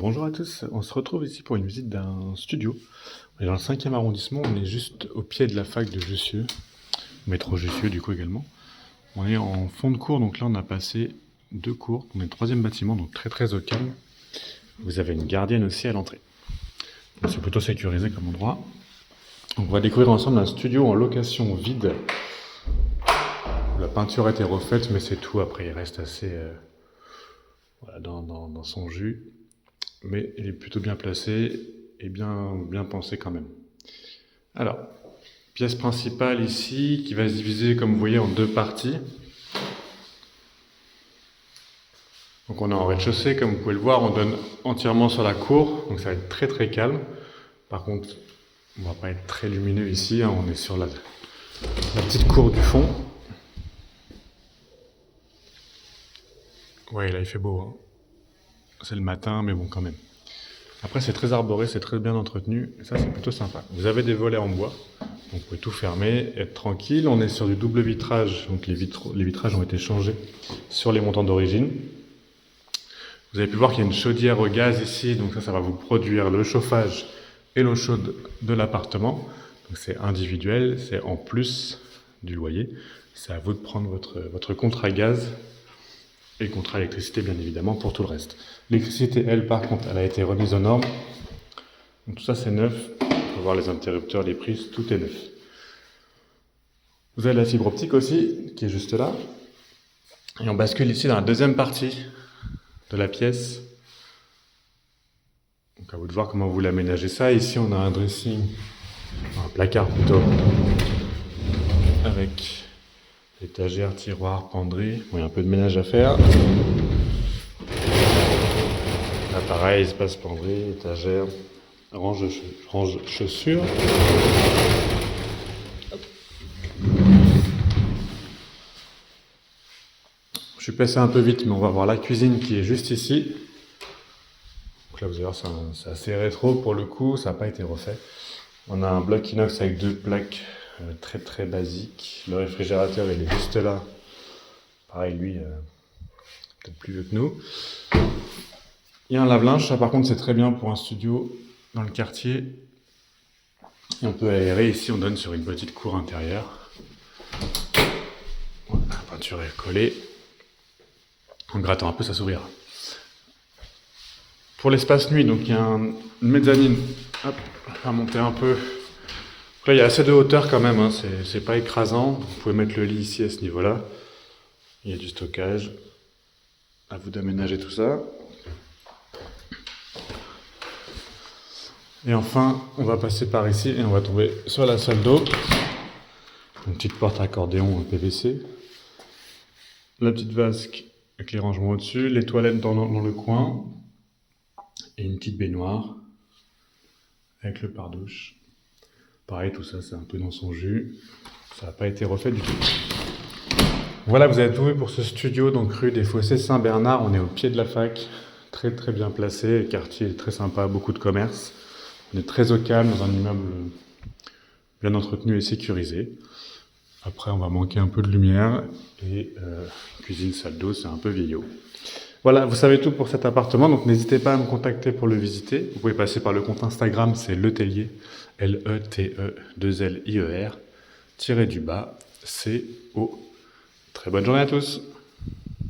Bonjour à tous, on se retrouve ici pour une visite d'un studio. On est dans le 5e arrondissement, on est juste au pied de la fac de Jussieu, métro Jussieu du coup également. On est en fond de cours, donc là on a passé 2 cours, on est le 3e bâtiment, donc très au calme. Vous avez une gardienne aussi à l'entrée. C'est plutôt sécurisé comme endroit. Donc on va découvrir ensemble un studio en location vide. La peinture a été refaite, mais c'est tout, après il reste assez voilà, dans son jus. Mais il est plutôt bien placé et bien pensé quand même. Alors, pièce principale ici, qui va se diviser, comme vous voyez, en 2 parties. Donc on est en rez-de-chaussée, comme vous pouvez le voir, on donne entièrement sur la cour, donc ça va être très calme. Par contre, on va pas être très lumineux ici, hein, on est sur la petite cour du fond. Ouais, là il fait beau, hein. C'est le matin, mais bon quand même. Après c'est très arboré, c'est très bien entretenu, et ça c'est plutôt sympa. Vous avez des volets en bois, donc vous pouvez tout fermer, être tranquille. On est sur du double vitrage, donc les vitrages ont été changés sur les montants d'origine. Vous avez pu voir qu'il y a une chaudière au gaz ici, donc ça va vous produire le chauffage et l'eau chaude de l'appartement. Donc c'est individuel, c'est en plus du loyer. C'est à vous de prendre votre contrat gaz et le contrat électricité bien évidemment pour tout le reste. L'électricité, elle, par contre, elle a été remise aux normes. Donc tout ça c'est neuf. On peut voir les interrupteurs, les prises, tout est neuf. Vous avez la fibre optique aussi, qui est juste là. Et on bascule ici dans la deuxième partie de la pièce. Donc à vous de voir comment vous l'aménagez ça. Ici on a un dressing, un placard plutôt, avec étagère, tiroir, penderie. Bon, il y a un peu de ménage à faire. Là pareil, espace penderie, étagère, range chaussures. Je suis passé un peu vite, mais on va voir la cuisine qui est juste ici. Donc là, vous allez voir, c'est assez rétro pour le coup, ça n'a pas été refait. On a un bloc inox avec 2 plaques très basiques. Le réfrigérateur, il est juste là. Pareil, lui, peut-être plus vieux que nous. Il y a un lave-linge, ça par contre, c'est très bien pour un studio dans le quartier. Et on peut aérer. Ici, on donne sur une petite cour intérieure. Voilà, la peinture est collée. En grattant un peu, ça s'ouvrira. Pour l'espace nuit, donc il y a une mezzanine, hop, à monter un peu. Donc là, il y a assez de hauteur quand même, hein, c'est pas écrasant. Vous pouvez mettre le lit ici à ce niveau-là. Il y a du stockage. À vous d'aménager tout ça. Et enfin, on va passer par ici et on va tomber sur la salle d'eau. Une petite porte accordéon en PVC. La petite vasque avec les rangements au-dessus. Les toilettes dans le coin. Et une petite baignoire avec le pare-douche. Pareil, tout ça, c'est un peu dans son jus. Ça n'a pas été refait du tout. Voilà, vous avez tout vu pour ce studio, donc rue des Fossés Saint-Bernard. On est au pied de la fac, très bien placé. Le quartier est très sympa, beaucoup de commerce. On est très au calme dans un immeuble bien entretenu et sécurisé. Après, on va manquer un peu de lumière. Et cuisine, salle d'eau, c'est un peu vieillot. Voilà, vous savez tout pour cet appartement, donc n'hésitez pas à me contacter pour le visiter. Vous pouvez passer par le compte Instagram, c'est Letellier, L-E-T-E-2-L-I-E-R, tiré du bas, C-O. Très bonne journée à tous!